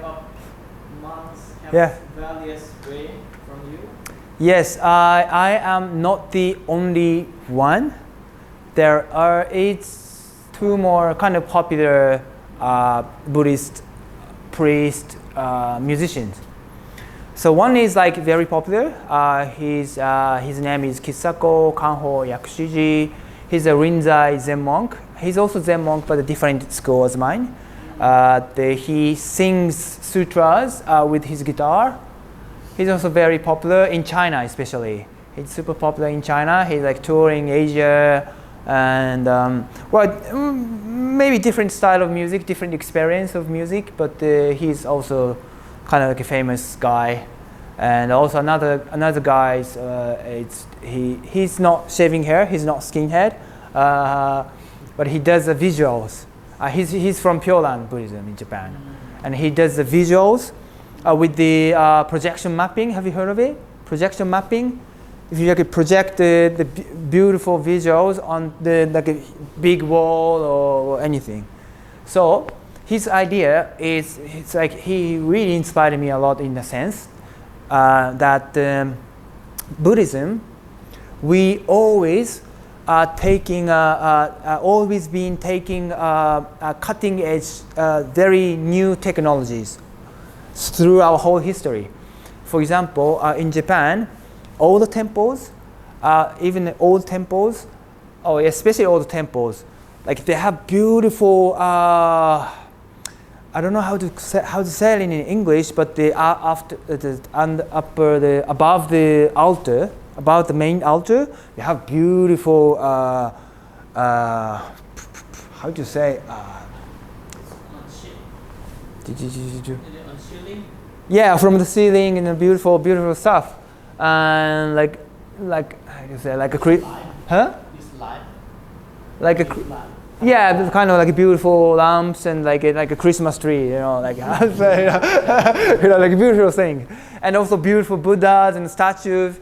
of monks have Yeah. various way from you? Yes, I am not the only one. There are two more kind of popular Buddhist priest musicians. So one is like very popular. His name is Kisako Kanho Yakushiji. He's a Rinzai Zen monk. He's also Zen monk, but a different school as mine. He sings sutras with his guitar. He's also very popular in China, especially. He's super popular in China. He's like touring Asia, and maybe different style of music, different experience of music. But he's also kind of like a famous guy. And also another guy. He's not shaving hair. He's not skinhead, but he does the visuals. He's from Pure Land Buddhism in Japan, and he does the visuals. With the projection mapping. Have you heard of it? Projection mapping. If you project the beautiful visuals on like a big wall or anything. So his idea is, it's like he really inspired me a lot in the sense that Buddhism, we always are taking, always been taking cutting edge, very new technologies through our whole history. For example, in Japan, all the temples, even the old temples, especially old temples, like they have beautiful. I don't know how to say it in English, but above the altar, above the main altar, you have beautiful. How do you say? Yeah, from the ceiling and the beautiful stuff, and like how do you say, like a huh? Like a yeah, kind of like beautiful lamps and like a Christmas tree, like like a beautiful thing, and also beautiful Buddhas and statues,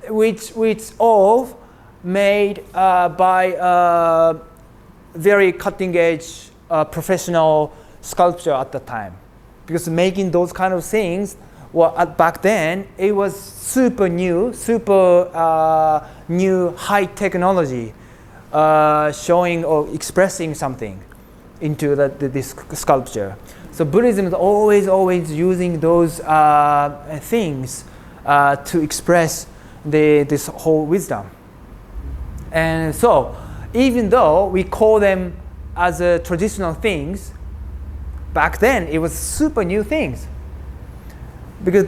which all made by very cutting edge professional sculpture at the time. Because making those kind of things, back then, it was super new high technology, showing or expressing something into this sculpture. So Buddhism is always using those things to express this whole wisdom. And so, even though we call them as traditional things, back then, it was super new things. Because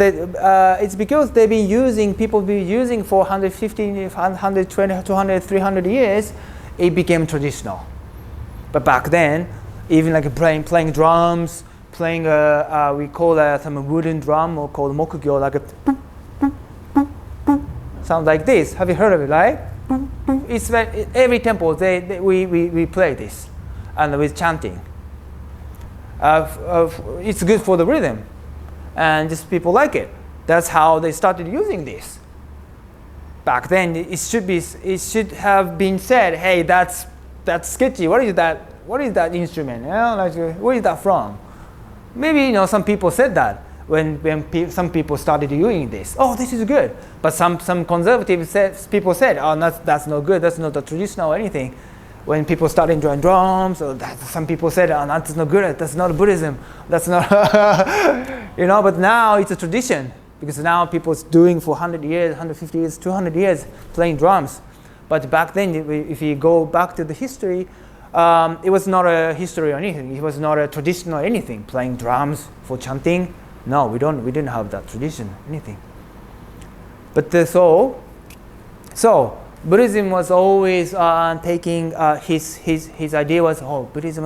it's because people been using for 150, 120, 200, 300 years, it became traditional. But back then, even like playing drums, we call that some wooden drum or called mokugyo, like a sound like this. Have you heard of it, right? It's every temple we play this, and with chanting. It's good for the rhythm, and just people like it. That's how they started using this. Back then, it should have been said, "Hey, that's sketchy. What is that? What is that instrument? Where is that from?" Maybe some people said that when some people started using this. Oh, this is good. But some conservative people said, "Oh, that's not good. That's not the traditional or anything." When people started drawing drums, or some people said, "Oh, that's not good. That's not Buddhism. That's not," But now it's a tradition, because now people's doing for 100 years, 150 years, 200 years playing drums. But back then, if you go back to the history, it was not a history or anything. It was not a tradition or anything. Playing drums for chanting. No, we didn't have that tradition, anything. But so Buddhism was always taking his idea was, Buddhism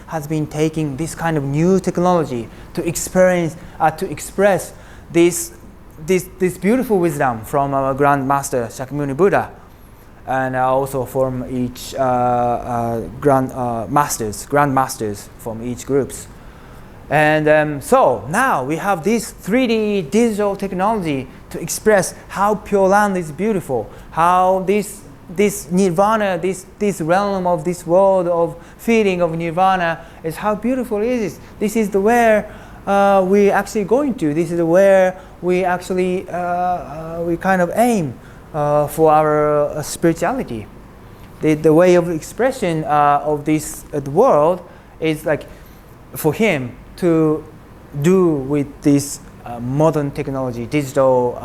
has been taking this kind of new technology to express this beautiful wisdom from our Grand Master Shakyamuni Buddha, and also from each Grand Masters from each groups. And so now we have this 3D digital technology to express how Pure Land is beautiful, how this nirvana, this realm of this world of feeling of nirvana is how beautiful it is. This is where we actually going to. This is where we actually we kind of aim for our spirituality. The way of expression of this the world is like for him to do with this modern technology, digital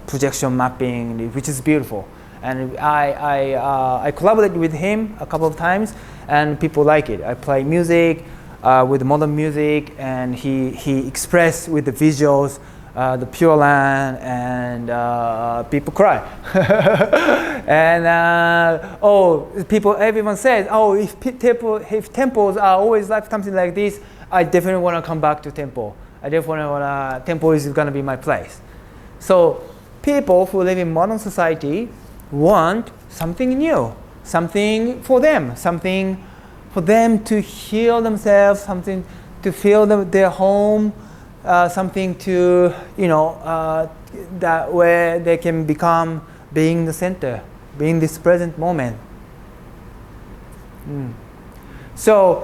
projection mapping, which is beautiful. And I collaborated with him a couple of times, and people like it. I play music with modern music, and he expressed with the visuals the Pure Land, and people cry. And everyone says, oh, if temples are always like something like this, I definitely want to come back to temple. I definitely want to, temple is going to be my place. So people who live in modern society want something new, something for them, something for them to heal themselves, something to feel their home, something to, that where they can become being the center, being this present moment. So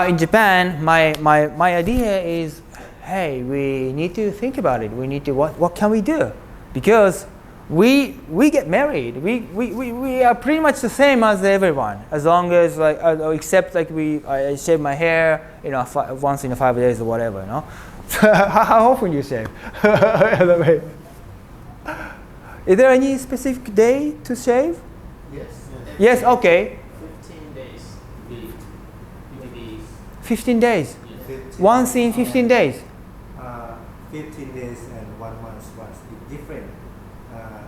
in Japan, my idea is, hey, we need to think about it. We need to, what can we do? Because we get married. We are pretty much the same as everyone, as long as except I shave my hair, once in 5 days or whatever, How often you shave? Is there any specific day to shave? Yes. Yes. Okay. 15 days. 15 days. Yes. Once in 15 days. 15 days and 1 month once. It's different.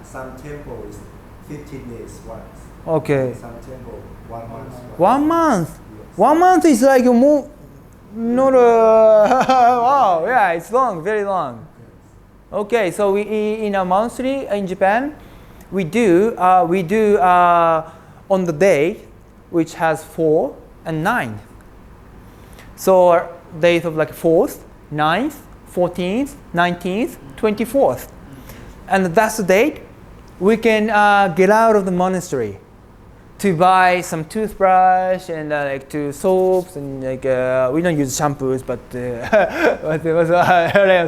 Some temple is 15 days once. Okay. Some temple 1 month. 1 month. Yes. 1 month is like more. Not a wow. Yeah, it's long, very long. Okay, so we in a monastery in Japan, we do on the day, which has 4 and 9. So days of like 4th, 9th, 14th, 19th, 24th, and that's the date we can get out of the monastery to buy some toothbrush and like 2 soaps and like we don't use shampoos, but but it was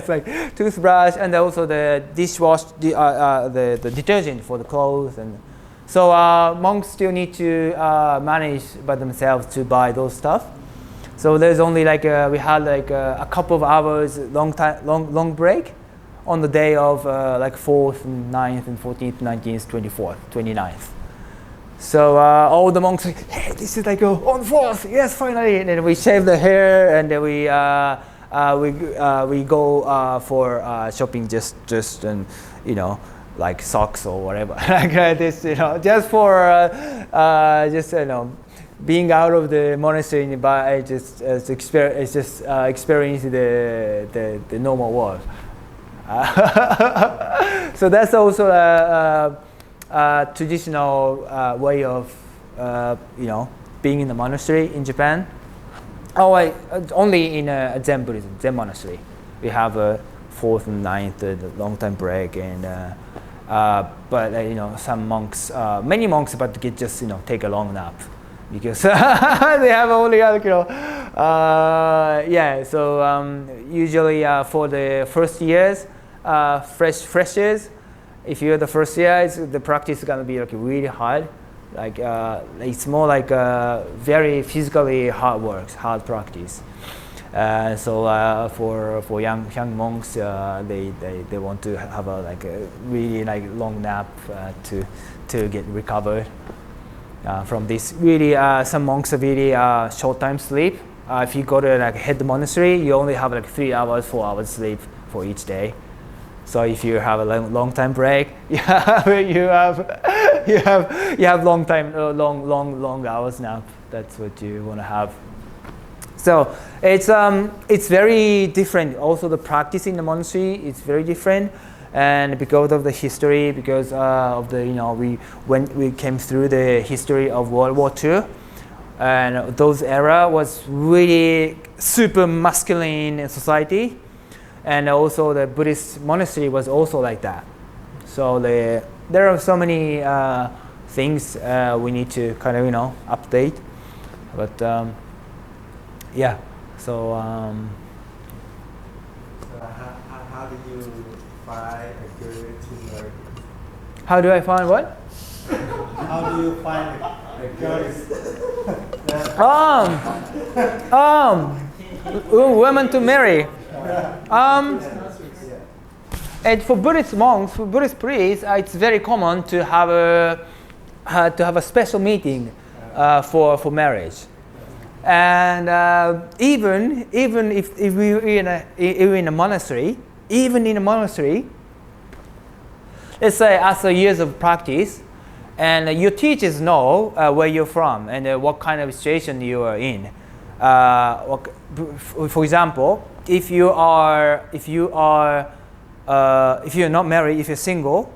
like toothbrush and also the dishwash, the detergent for the clothes, and so monks still need to manage by themselves to buy those stuff. So there's only like we had like a couple of hours long break on the day of like 4th and 9th and 14th, 19th, 24th, 29th. So all the monks like, hey, this is like on 4th, yes, finally. And then we shave the hair, and then we go for shopping, just and like socks or whatever, like this, just for being out of the monastery, but experience the normal world. So that's also traditional way of being in the monastery in Japan. Only in a Zen Buddhism, Zen monastery, we have a 4th and 9th, long time break, and but some monks, many monks about to get just take a long nap because they have only So usually for the first years, freshers. If you're the first year, the practice is gonna be like really hard. Like it's more like very physically hard practice. So for young monks, they want to have a really long nap to get recovered from this. Really, some monks are really short time sleep. If you go to head monastery, you only have 3 hours, 4 hours sleep for each day. So if you have a long time break, you have long hours nap. That's what you want to have. So it's very different. Also, the practice in the monastery is very different, and because of the history, because of the when we came through the history of World War II, and those era was really super masculine society. And also the Buddhist monastery was also like that. So there are so many things we need to kind of update. But yeah, so how do you find a girl to marry? How do I find what? How do you find a girl? Women to marry. And for Buddhist monks, for Buddhist priests, it's very common to have a special meeting for marriage. And even if we're in a monastery, let's say after years of practice, and your teachers know where you're from and what kind of situation you are in. For example, if you're not married, if you're single,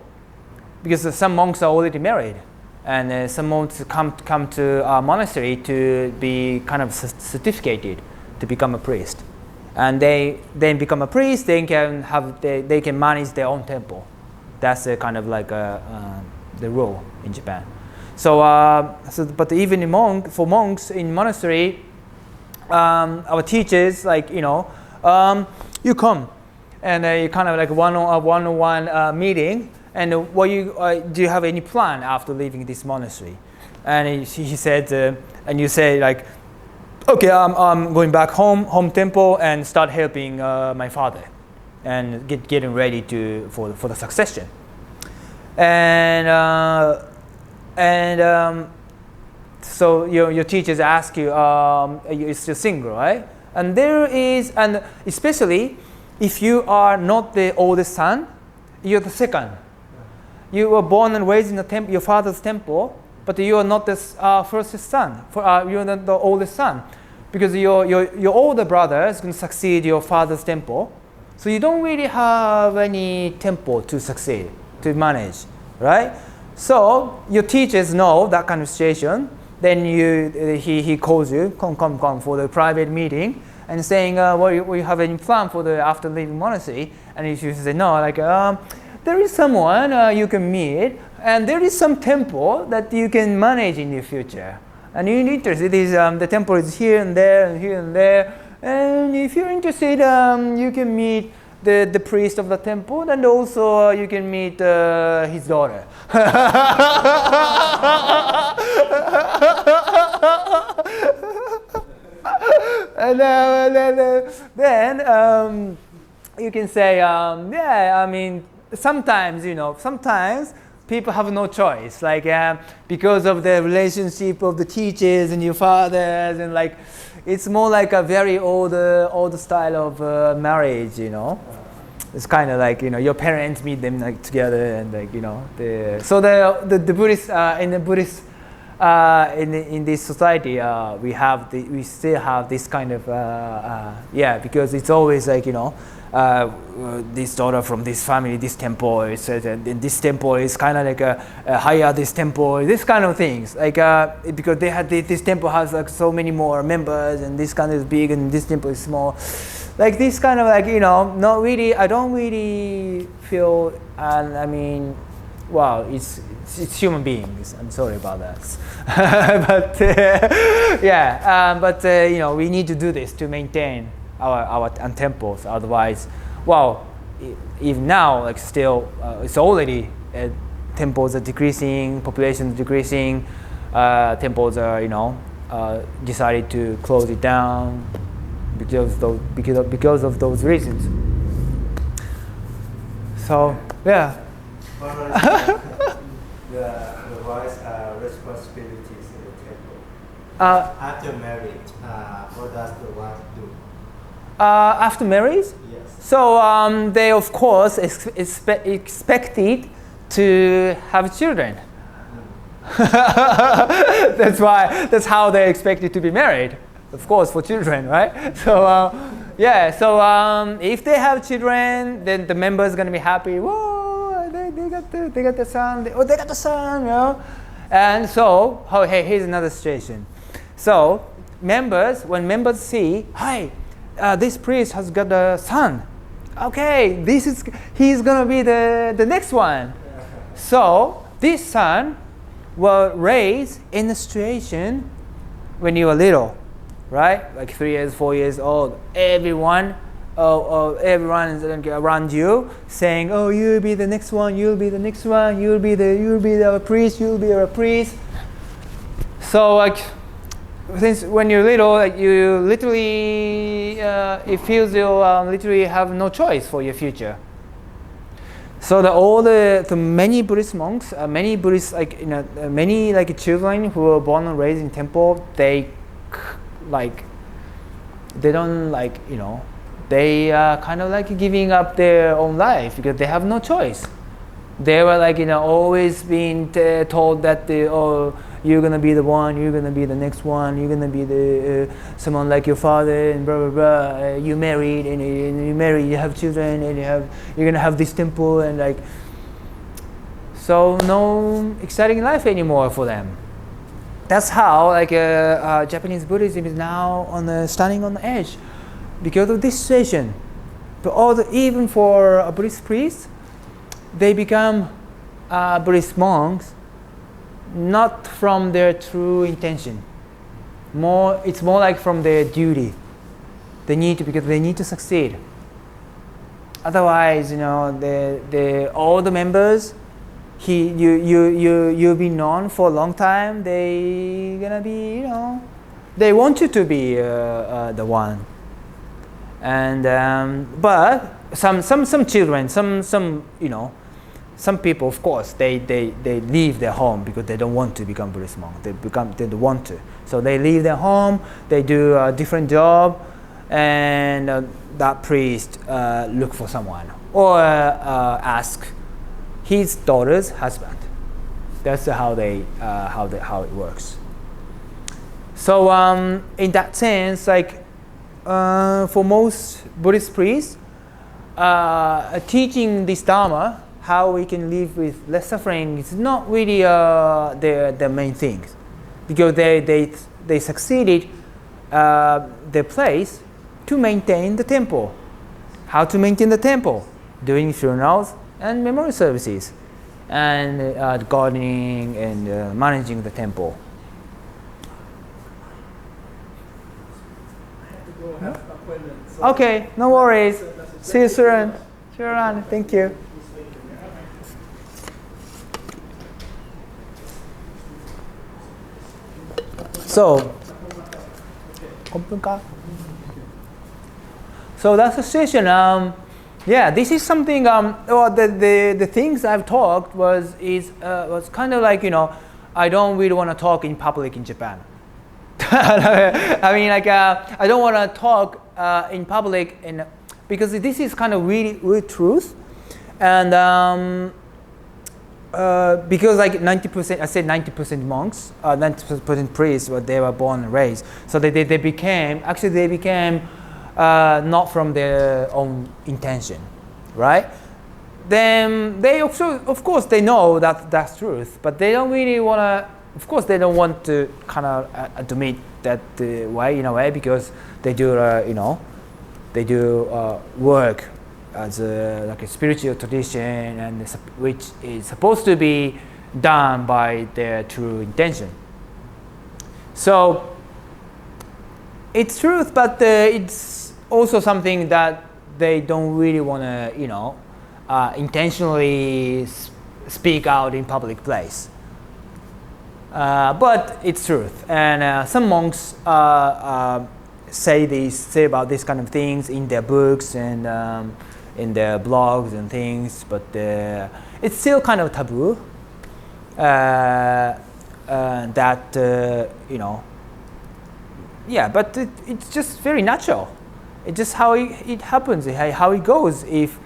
because some monks are already married, and some monks come to our monastery to be kind of certificated to become a priest, and they then become a priest. They can manage their own temple. That's kind of like the rule in Japan. But even for monks in monastery, our teachers you come and you kind of like one-on-one meeting. And do you have any plan after leaving this monastery? And he said, and you say like, okay, I'm going back home temple and start helping my father, and getting ready for the succession. So your teachers ask you, you're still single, right? And especially if you are not the oldest son, you're the second. You were born and raised in your father's temple, but you are not the first son. You're not the oldest son, because your older brother is going to succeed your father's temple. So you don't really have any temple to succeed, to manage, right? So your teachers know that kind of situation. Then he calls you, come for the private meeting, and saying, well, you have any plan for after leaving monastery? And you say, no, like, there is someone you can meet, and there is some temple that you can manage in the future. And you're interested, the temple is here and there and here and there. And if you're interested, you can meet the priest of the temple, and also you can meet his daughter. And then you can say, yeah, I mean, sometimes people have no choice, like because of the relationship of the teachers and your fathers, and like it's more like a very old style of marriage, It's kind of like your parents meet them like together, and like the Buddhist in the Buddhist in this society we still have this kind of because it's always like this daughter from this family, this temple, and this temple is kind of like a higher this temple, this kind of things, like because they had this temple has like so many more members, and this kind is big and this temple is small, like this kind of like not really. I don't really feel, and I mean, wow, it's human beings. I'm sorry about that, but we need to do this to maintain our temples. Otherwise, well, even now, like still, it's already temples are decreasing, population is decreasing. Temples are decided to close it down because of those reasons. So yeah. The wise responsibilities in the temple. After marriage, what does the wife do? After marriage? Yes. So they of course expected to have children. That's how they expected to be married. Of course, for children, right? So if they have children, then the member is going to be happy. Whoa, they got the son. They got the son, And so, here's another situation. So when members see, hey, this priest has got a son. Okay, he's gonna be the next one. So this son was raised in a situation when you were little, right? Like 3 years, 4 years old. Everyone everyone is around you saying, "Oh, you'll be the next one. You'll be the next one. You'll be our priest. You'll be our priest." So like, since when you're little, like you literally, it feels you literally have no choice for your future. So the many Buddhist monks, many Buddhist many like children who were born and raised in temple, they don't they are kind of like giving up their own life because they have no choice. They were always being told that you're gonna be the one, you're gonna be the next one, you're gonna be the someone like your father, and blah blah blah. You married and you have children, and you're gonna have this temple, and like, so no exciting life anymore for them. That's how Japanese Buddhism is now standing on the edge because of this situation. But even for a Buddhist priest, they become Buddhist monks not from their true intention. It's more like from their duty. Because they need to succeed. Otherwise, all the members, you've been known for a long time. They gonna be, they want you to be the one. And but some children, some people, of course, they leave their home because they don't want to become Buddhist monk. They don't want to, so they leave their home. They do a different job, and that priest look for someone or ask his daughter's husband. That's how it works. So in that sense, for most Buddhist priests, teaching this Dharma, how we can live with less suffering, is not really the main thing, because they succeeded their place to maintain the temple. How to maintain the temple? Doing funerals and memorial services, and gardening and managing the temple. Okay, no worries. See you soon. See you around. Thank you. So, that's the situation. This is something. The things I've talked was kind of like, I don't really want to talk in public in Japan. I mean, I don't want to talk in public, because this is kind of really truth, and because 90%, I said 90% monks, 90% priests, they were born and raised, so they became not from their own intention, right? Then they also, of course, they know that that's truth, but they don't really want to. Of course, they don't want to kind of admit that way, in a way, because they do, work as a spiritual tradition, and which is supposed to be done by their true intention. So it's truth, but it's also something that they don't really want to, intentionally speak out in public place. But it's truth, and some monks say about these kind of things in their books and in their blogs and things, but it's still kind of taboo. But it's just very natural. It's just how it happens, how it goes. If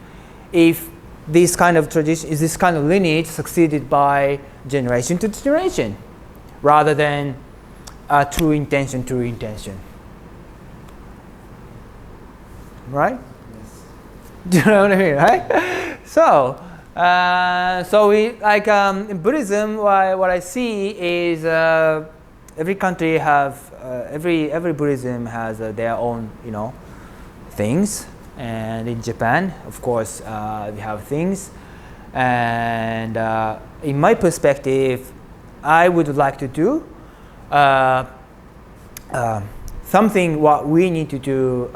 this kind of tradition, is this kind of lineage succeeded by generation to generation, rather than true intention, right? Yes. Do you know what I mean, right? So we in Buddhism, what I see is every country have every Buddhism has their own things, and in Japan, of course, we have things, and in my perspective, I would like to do something what we need to do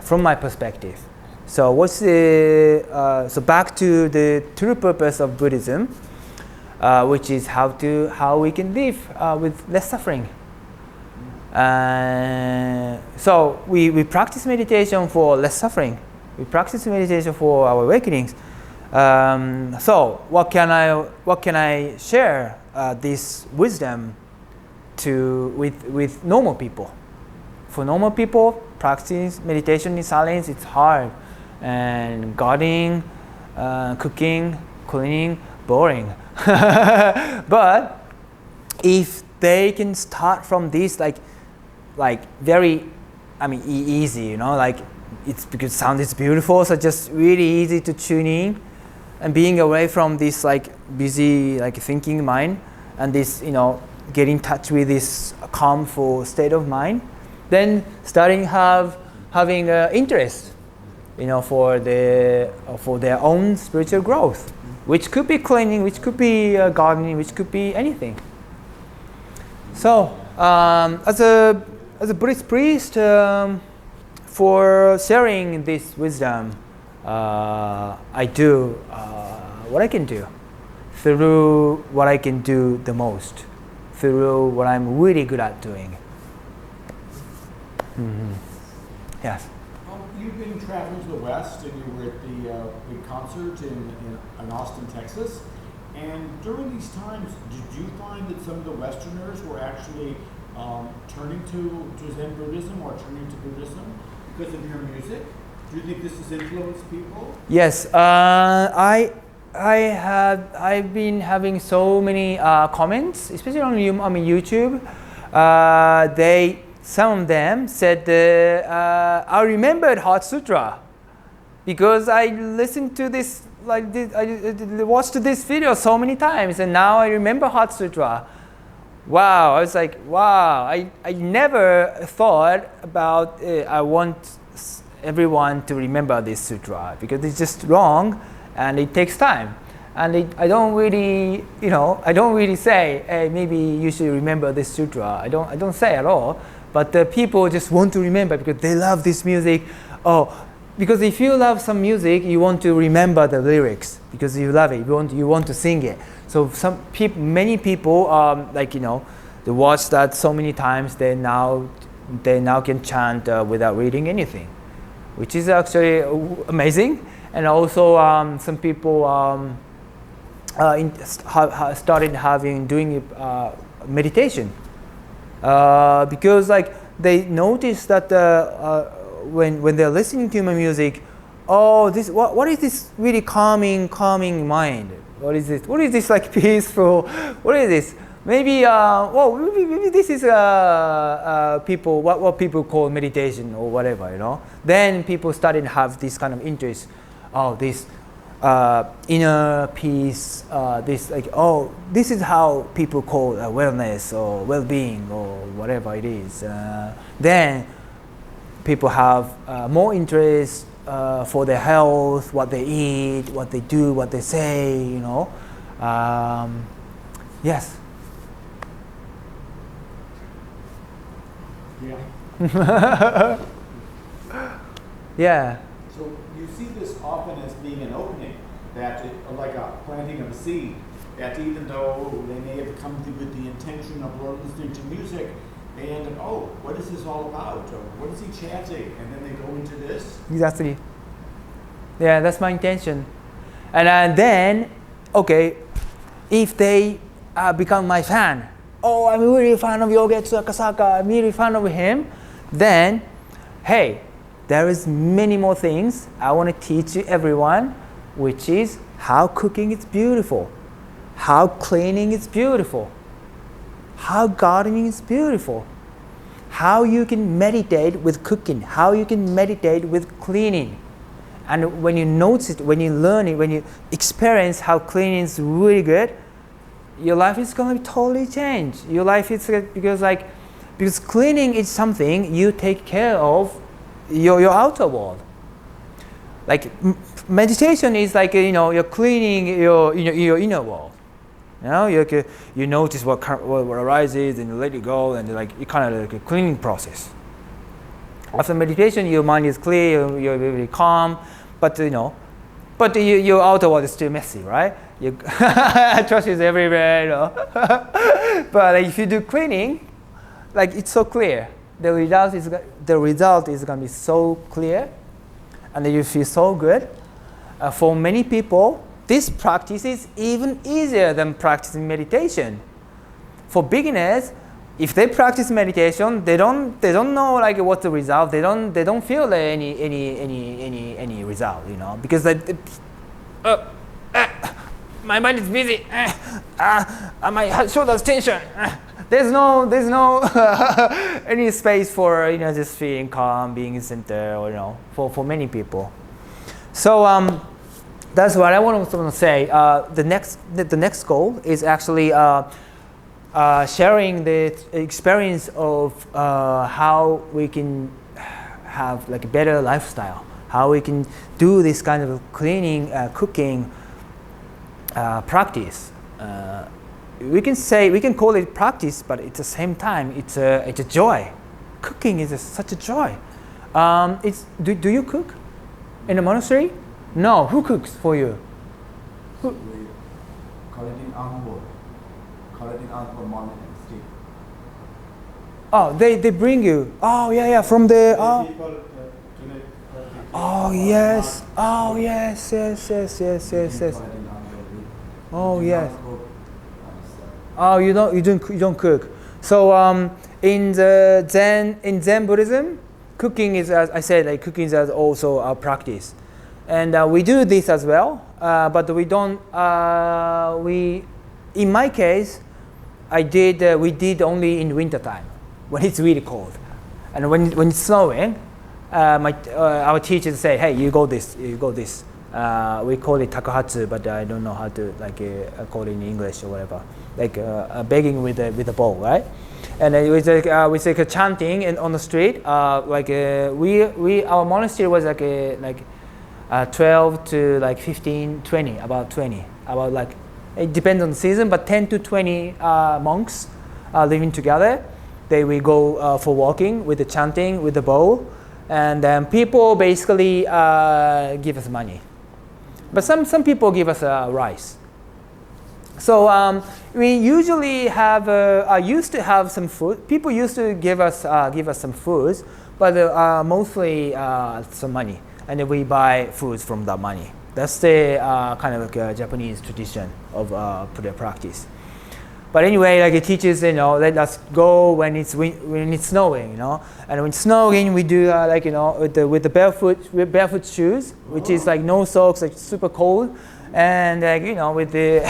from my perspective. So what's the so back to the true purpose of Buddhism, which is how we can live with less suffering. So we practice meditation for less suffering. We practice meditation for our awakenings. So what can I share this wisdom with normal people? For normal people, practice meditation in silence, it's hard, and gardening, cooking, cleaning, boring. But if they can start from this like very, easy, like it's because sound is beautiful, so just really easy to tune in, and being away from this like busy thinking mind, and this get in touch with this calmful state of mind, then starting having interest, for their own spiritual growth, which could be cleaning, which could be gardening, which could be anything. So as a Buddhist priest, for sharing this wisdom, I do what I can do through what I can do the most, through what I'm really good at doing. Mm-hmm. Yes. You've been traveling to the West, and you were at the big concert in Austin, Texas. And during these times, did you find that some of the Westerners were actually turning to Zen Buddhism or turning to Buddhism because of your music? Do you think this has influenced people? Yes, I've been having so many comments, especially on YouTube. Some of them said, I remembered Heart Sutra because I listened to this, I watched this video so many times, and now I remember Heart Sutra. Wow, I was like, wow, I never thought about I want everyone to remember this sutra because it's just wrong and it takes time. And I don't really say, hey, maybe you should remember this sutra. I don't say at all. But the people just want to remember because they love this music. Oh, because if you love some music, you want to remember the lyrics because you love it. You want to sing it. So many people, they watch that so many times. They now can chant without reading anything, which is actually amazing. And also, some people started doing meditation. Because they notice that when they're listening to my music, what is this really calming mind? What is this? What is this peaceful? What is this? Maybe maybe this is people what people call meditation or whatever, Then people started to have this kind of interest. Oh, this inner peace, this is how people call wellness or well-being or whatever it is. Then people have more interest for their health, what they eat, what they do, what they say, Yes. Yeah. Yeah. So you see this often as being an opening, that like a planting of a seed, that even though they may have come to with the intention of listening to music, they end up, oh, what is this all about? Or what is he chanting? And then they go into this. Exactly. Yeah, that's my intention. And then, okay, if they become my fan, oh, I'm really a fan of Yogetsu Akasaka, I'm really a fan of him, then, hey, there is many more things I want to teach you everyone, which is how cooking is beautiful, how cleaning is beautiful, how gardening is beautiful, how you can meditate with cooking, how you can meditate with cleaning. And when you notice it, when you learn it, when you experience how cleaning is really good, your life is going to totally change. Your life is because cleaning is something you take care of your outer world. Meditation is you're cleaning your inner world. You notice what arises and you let it go, and you kind of like a cleaning process. After meditation, your mind is clear, you're really calm, but your outer world is still messy, right? Trash is everywhere, But if you do cleaning, like it's so clear. The result is going to be so clear, and you feel so good. For many people, this practice is even easier than practicing meditation. For beginners, if they practice meditation, they don't know like what's the result. They don't feel any result, because my mind is busy. My shoulders tension. There's no any space for just feeling calm, being in center, for many people. So that's what I want to say. The next goal is actually sharing the experience of how we can have like a better lifestyle, how we can do this kind of cleaning, cooking practice. We can call it practice, but at the same time, it's a joy. Cooking is such a joy. Do you cook in the monastery? No. Who cooks for you? We call it in Angkor. Call it in Angkor morning and sleep. Oh, they bring you. Oh yeah, from the. People donate. Oh yes. Oh yes. Oh yes. Oh, you don't cook. So in Zen Buddhism, cooking is, as I said, like cooking is also a practice, and we do this as well. But we don't. In my case, we did only in winter time when it's really cold, and when it's snowing, our teachers say, hey, you go this. We call it takahatsu, but I don't know how to call it in English or whatever. Like begging with a bowl, right? And we say chanting on the street. Our monastery was like 12 to 15, 20, about 20, it depends on the season, but 10 to 20 monks living together. We go for walking with the chanting with the bowl, and then people basically give us money. But some people give us rice. So we usually used to have some food. People used to give us some foods, but mostly some money, and then we buy foods from that money. That's the kind of a Japanese tradition of Buddha practice. But anyway, it teaches let us go when it's snowing, and when it's snowing we do with the barefoot shoes, which is like no socks, like super cold, and with the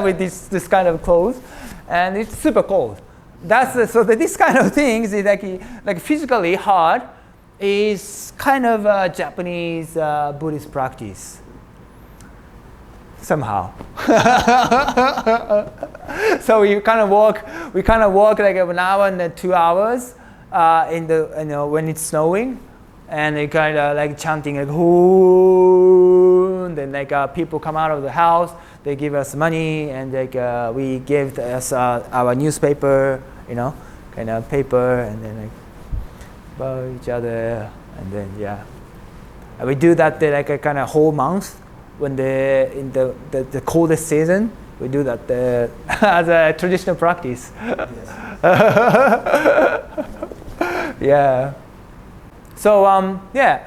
with this kind of clothes, and it's super cold. This kind of things is like physically hard is kind of a Japanese Buddhist practice. Somehow. So we kind of walk like 1 hour and 2 hours in the when it's snowing, and they kind of like chanting like "Hoo," and then people come out of the house, they give us money, and we give us our newspaper, kind of paper, and then about each other, and then and we do that a kind of whole month. When in the coldest season, we do that as a traditional practice. Yeah. So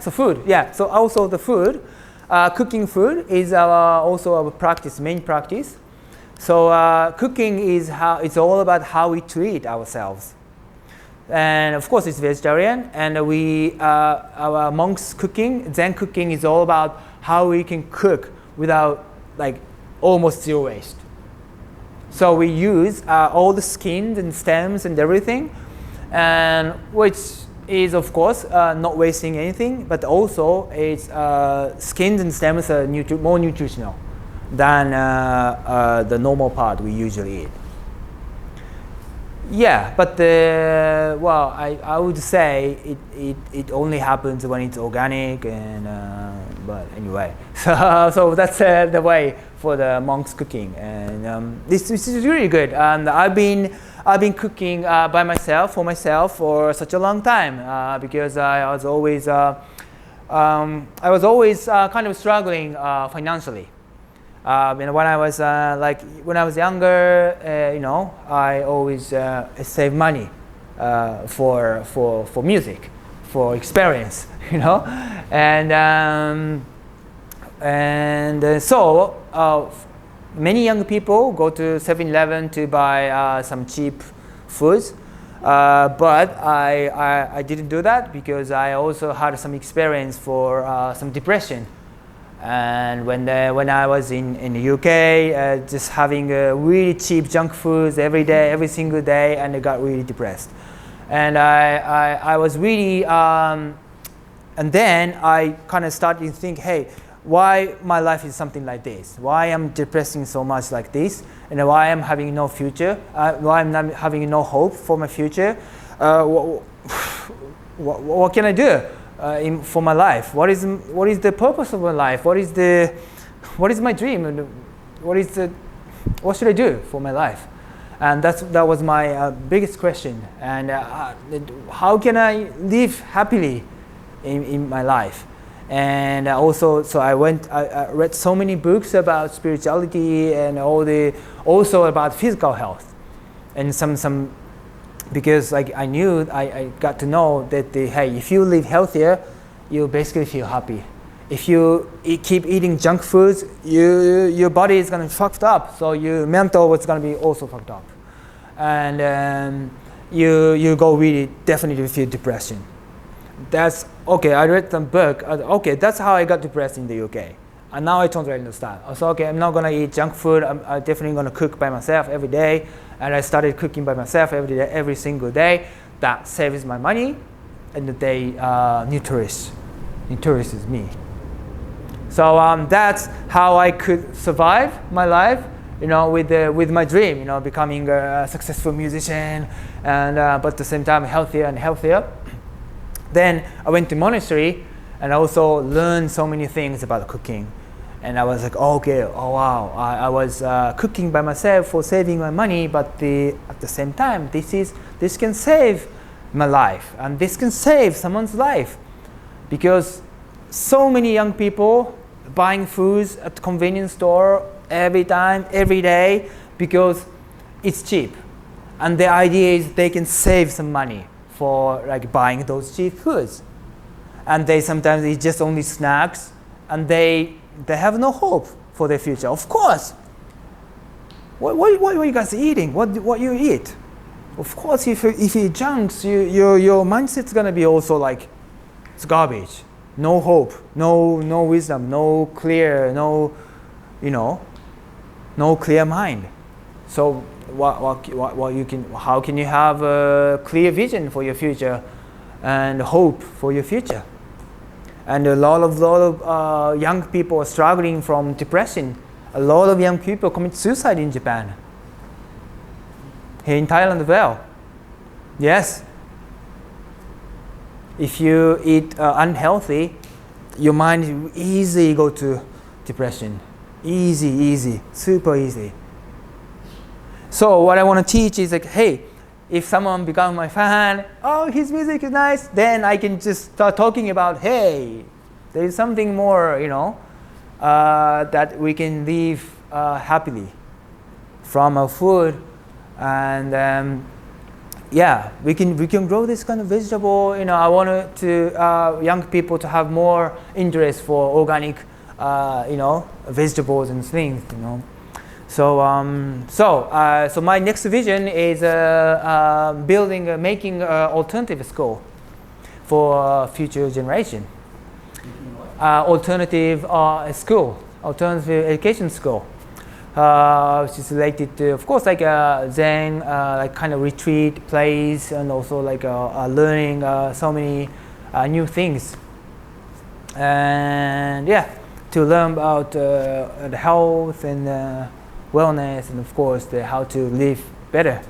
so food. Yeah. So also the food, cooking food is also our practice, main practice. So cooking is it's all about how we treat ourselves. And of course, it's vegetarian. And our monks' cooking, Zen cooking, is all about how we can cook without almost zero waste. So we use all the skins and stems and everything, and which is of course not wasting anything, but also it's skins and stems are more nutritional than the normal part we usually eat. Yeah, but I would say it only happens when it's organic, and but anyway, so that's the way for the monks cooking, and this is really good. And I've been I've been cooking by myself for such a long time because I was always kind of struggling financially. When I was younger, I always save money for music, for experience, so many young people go to 7-Eleven to buy some cheap foods, but I didn't do that because I also had some experience for some depression. And when I was in the UK, just having really cheap junk foods every day, every single day, and I got really depressed. And I was really, and then I kind of started to think, hey, why my life is something like this? Why I'm depressing so much like this? And why I'm having no future? Why I'm not having no hope for my future? What can I do for my life? What is the purpose of my life? What is my dream? What should I do for my life? And that was my biggest question. And how can I live happily in my life? And also, so I read so many books about spirituality and also about physical health, and some because I knew I got to know that hey, if you live healthier, you basically feel happy. If you keep eating junk foods, your body is gonna be fucked up, so your mental is gonna be also fucked up, and you go really definitely feel depression. That's okay. I read some book. Okay, that's how I got depressed in the UK. And now I totally understand. So okay, I'm not gonna eat junk food. I'm definitely gonna cook by myself every day. And I started cooking by myself every single day. That saves my money, and they nourishes me. So that's how I could survive my life, with my dream, becoming a successful musician, and but at the same time healthier and healthier. Then I went to monastery and also learned so many things about cooking. And I was like, okay, oh wow, I was cooking by myself for saving my money, but at the same time, this can save my life, and this can save someone's life, because so many young people buying foods at the convenience store every time, every day, because it's cheap, and the idea is they can save some money for buying those cheap foods, and they sometimes eat just only snacks, and they have no hope for their future. Of course, what are you guys eating? What you eat? Of course, if you eat junks, your mindset's gonna be also like it's garbage. No hope, no wisdom, no clear mind. So how can you have a clear vision for your future and hope for your future? And a lot of young people are struggling from depression. A lot of young people commit suicide in Japan. Here in Thailand as well. Yes. If you eat unhealthy, your mind easily go to depression. Easy, super easy. So what I want to teach is hey, if someone becomes my fan, oh, his music is nice, then I can just start talking about, hey, there is something more, that we can live happily from our food, and we can grow this kind of vegetable. I want to young people to have more interest for organic, vegetables and things, So my next vision is making an alternative school for future generation. Alternative education school, which is related to, of course, Zen, kind of retreat place, and also learning so many new things, and to learn about the health and wellness, and of course how to live better.